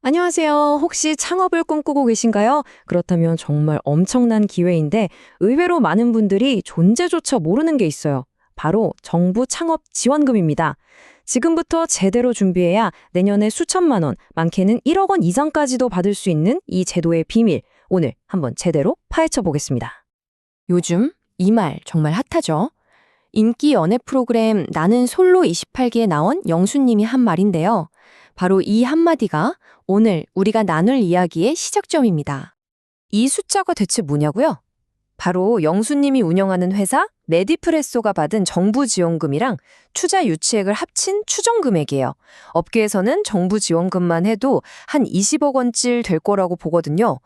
안녕하세요. 혹시 창업을 꿈꾸고 계신가요? 그렇다면 정말 엄청난 기회인데 의외로 많은 분들이 존재조차 모르는 게 있어요. 바로 정부 창업 지원금입니다. 지금부터 제대로 준비해야 내년에 수천만 원, 많게는 1억 원 이상까지도 받을 수 있는 이 제도의 비밀, 오늘 한번 제대로 파헤쳐 보겠습니다. 요즘 이 말 정말 핫하죠? 인기 연애 프로그램 나는 솔로 28기에 나온 영수님이 한 말인데요. 바로 이 한마디가 오늘 우리가 나눌 이야기의 시작점입니다. 이 숫자가 대체 뭐냐고요? 바로 영수님이 운영하는 회사 메디프레소가 받은 정부 지원금이랑 투자 유치액을 합친 추정 금액이에요. 업계에서는 정부 지원금만 해도 한 20억 원쯤 될 거라고 보거든요.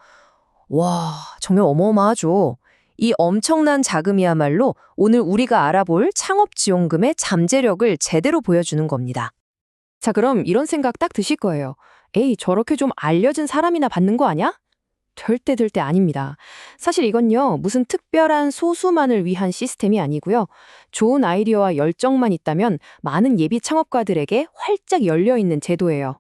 와, 정말 어마어마하죠. 이 엄청난 자금이야말로 오늘 우리가 알아볼 창업 지원금의 잠재력을 제대로 보여주는 겁니다. 자, 그럼 이런 생각 딱 드실 거예요. 에이, 저렇게 좀 알려진 사람이나 받는 거 아니야? 절대 아닙니다. 사실 이건요, 무슨 특별한 소수만을 위한 시스템이 아니고요. 좋은 아이디어와 열정만 있다면 많은 예비 창업가들에게 활짝 열려있는 제도예요.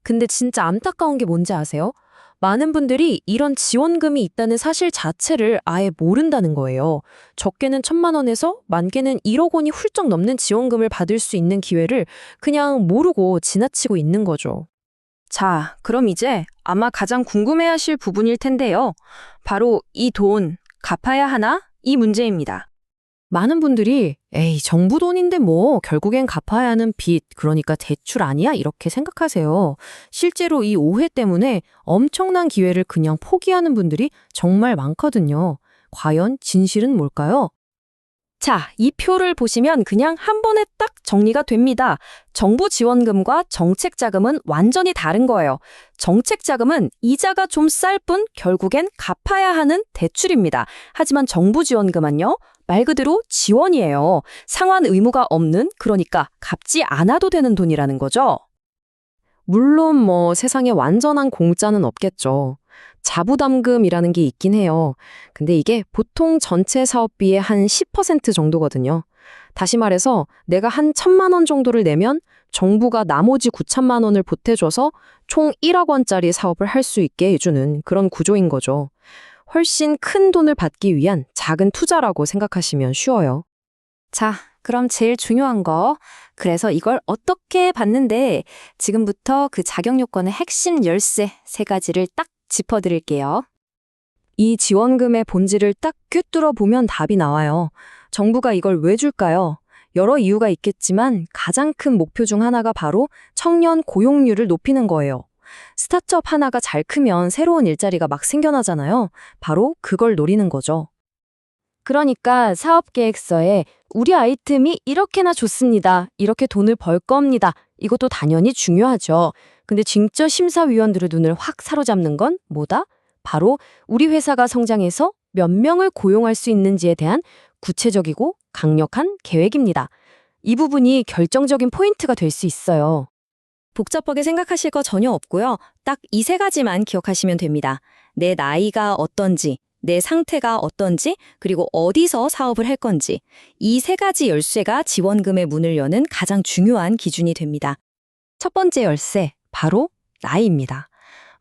근데 진짜 안타까운 게 뭔지 아세요? 많은 분들이 이런 지원금이 있다는 사실 자체를 아예 모른다는 거예요. 적게는 1,000만 원에서 많게는 1억 원이 훌쩍 넘는 지원금을 받을 수 있는 기회를 그냥 모르고 지나치고 있는 거죠. 자, 그럼 이제 아마 가장 궁금해하실 부분일 텐데요. 바로 이 돈 갚아야 하나? 이 문제입니다. 많은 분들이 에이, 정부 돈인데 뭐 결국엔 갚아야 하는 빚, 그러니까 대출 아니야? 이렇게 생각하세요. 실제로 이 오해 때문에 엄청난 기회를 그냥 포기하는 분들이 정말 많거든요. 과연 진실은 뭘까요? 자, 이 표를 보시면 그냥 한 번에 딱 정리가 됩니다. 정부 지원금과 정책 자금은 완전히 다른 거예요. 정책 자금은 이자가 좀 쌀 뿐 결국엔 갚아야 하는 대출입니다. 하지만 정부 지원금은요, 말 그대로 지원이에요. 상환 의무가 없는, 그러니까 갚지 않아도 되는 돈이라는 거죠. 물론 뭐 세상에 완전한 공짜는 없겠죠. 자부담금이라는 게 있긴 해요. 근데 이게 보통 전체 사업비의 한 10% 정도거든요. 다시 말해서 내가 한 1,000만 원 정도를 내면 정부가 나머지 9천만 원을 보태줘서 총 1억 원짜리 사업을 할 수 있게 해주는 그런 구조인 거죠. 훨씬 큰 돈을 받기 위한 작은 투자라고 생각하시면 쉬워요. 자, 그럼 제일 중요한 거. 그래서 이걸 어떻게 받는데 지금부터 그 자격 요건의 핵심 열쇠 3가지를 딱 짚어드릴게요. 이 지원금의 본질을 딱 꿰뚫어 보면 답이 나와요. 정부가 이걸 왜 줄까요? 여러 이유가 있겠지만 가장 큰 목표 중 하나가 바로 청년 고용률을 높이는 거예요. 스타트업 하나가 잘 크면 새로운 일자리가 막 생겨나잖아요. 바로 그걸 노리는 거죠. 그러니까 사업계획서에 우리 아이템이 이렇게나 좋습니다. 이렇게 돈을 벌 겁니다. 이것도 당연히 중요하죠. 근데 진짜 심사위원들의 눈을 확 사로잡는 건 뭐다? 바로 우리 회사가 성장해서 몇 명을 고용할 수 있는지에 대한 구체적이고 강력한 계획입니다. 이 부분이 결정적인 포인트가 될 수 있어요. 복잡하게 생각하실 거 전혀 없고요. 딱 이 3가지만 기억하시면 됩니다. 내 나이가 어떤지, 내 상태가 어떤지, 그리고 어디서 사업을 할 건지. 이 3가지 열쇠가 지원금의 문을 여는 가장 중요한 기준이 됩니다. 첫 번째 열쇠, 바로 나이입니다.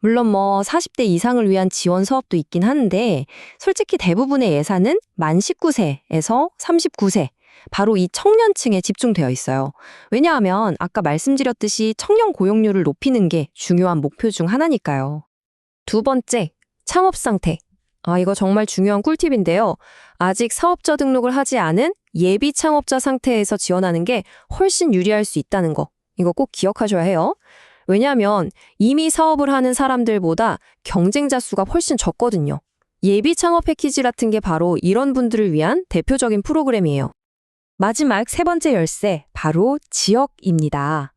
물론 뭐 40대 이상을 위한 지원 사업도 있긴 한데 솔직히 대부분의 예산은 만 19세에서 39세, 바로 이 청년층에 집중되어 있어요. 왜냐하면 아까 말씀드렸듯이 청년 고용률을 높이는 게 중요한 목표 중 하나니까요. 두 번째, 창업 상태. 이거 정말 중요한 꿀팁인데요. 아직 사업자 등록을 하지 않은 예비 창업자 상태에서 지원하는 게 훨씬 유리할 수 있다는 거. 이거 꼭 기억하셔야 해요. 왜냐하면 이미 사업을 하는 사람들보다 경쟁자 수가 훨씬 적거든요. 예비 창업 패키지 같은 게 바로 이런 분들을 위한 대표적인 프로그램이에요. 마지막 3번째 열쇠, 바로 지역입니다.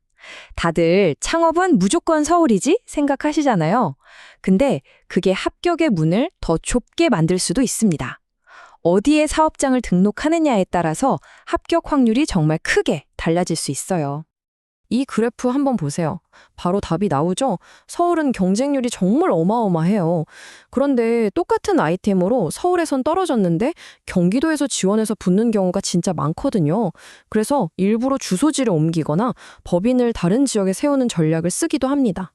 다들 창업은 무조건 서울이지 생각하시잖아요. 근데 그게 합격의 문을 더 좁게 만들 수도 있습니다. 어디에 사업장을 등록하느냐에 따라서 합격 확률이 정말 크게 달라질 수 있어요. 이 그래프 한번 보세요. 바로 답이 나오죠? 서울은 경쟁률이 정말 어마어마해요. 그런데 똑같은 아이템으로 서울에선 떨어졌는데 경기도에서 지원해서 붙는 경우가 진짜 많거든요. 그래서 일부러 주소지를 옮기거나 법인을 다른 지역에 세우는 전략을 쓰기도 합니다.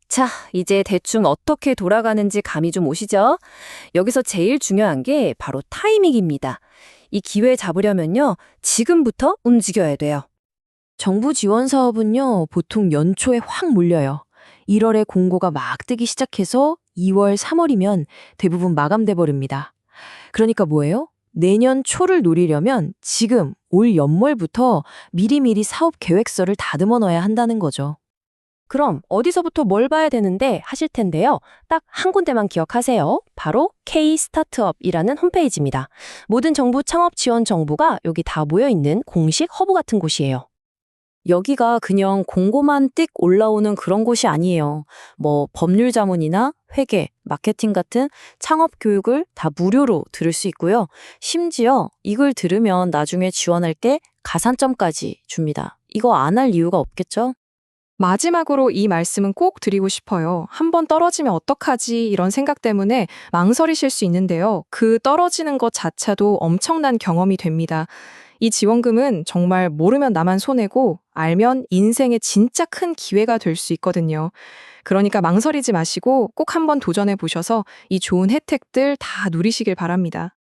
자, 이제 대충 어떻게 돌아가는지 감이 좀 오시죠? 여기서 제일 중요한 게 바로 타이밍입니다. 이 기회 잡으려면요, 지금부터 움직여야 돼요. 정부 지원 사업은요, 보통 연초에 확 몰려요. 1월에 공고가 막 뜨기 시작해서 2월, 3월이면 대부분 마감돼 버립니다. 그러니까 뭐예요? 내년 초를 노리려면 지금 올 연말부터 미리미리 사업 계획서를 다듬어 놔야 한다는 거죠. 그럼 어디서부터 뭘 봐야 되는데 하실 텐데요. 딱 한 군데만 기억하세요. 바로 K-스타트업이라는 홈페이지입니다. 모든 정부 창업 지원 정보가 여기 다 모여 있는 공식 허브 같은 곳이에요. 여기가 그냥 공고만 띡 올라오는 그런 곳이 아니에요. 뭐 법률 자문이나 회계, 마케팅 같은 창업 교육을 다 무료로 들을 수 있고요. 심지어 이걸 들으면 나중에 지원할 때 가산점까지 줍니다. 이거 안 할 이유가 없겠죠? 마지막으로 이 말씀은 꼭 드리고 싶어요. 한 번 떨어지면 어떡하지 이런 생각 때문에 망설이실 수 있는데요. 그 떨어지는 것 자체도 엄청난 경험이 됩니다. 이 지원금은 정말 모르면 나만 손해고 알면 인생의 진짜 큰 기회가 될 수 있거든요. 그러니까 망설이지 마시고 꼭 한번 도전해 보셔서 이 좋은 혜택들 다 누리시길 바랍니다.